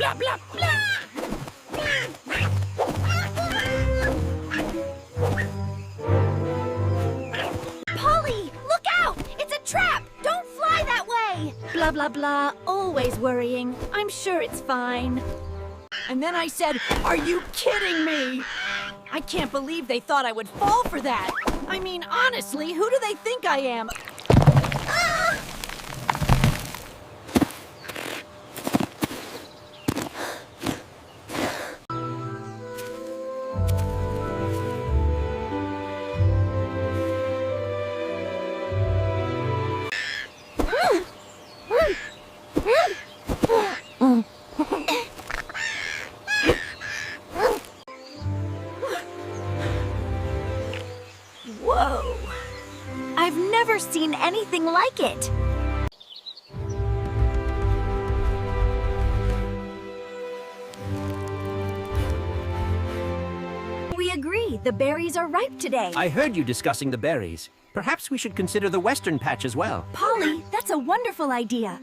blah, blah, blah. Polly, look out! It's a trap! Don't fly that way! Blah, blah, blah. Always worrying. I'm sure it's fine. And then I said, "Are you kidding me?" I can't believe they thought I would fall for that. I mean, honestly, who do they think I am? Whoa! I've never seen anything like it. We agree, the berries are ripe today. I heard you discussing the berries. Perhaps we should consider the western patch as well. Polly, that's a wonderful idea.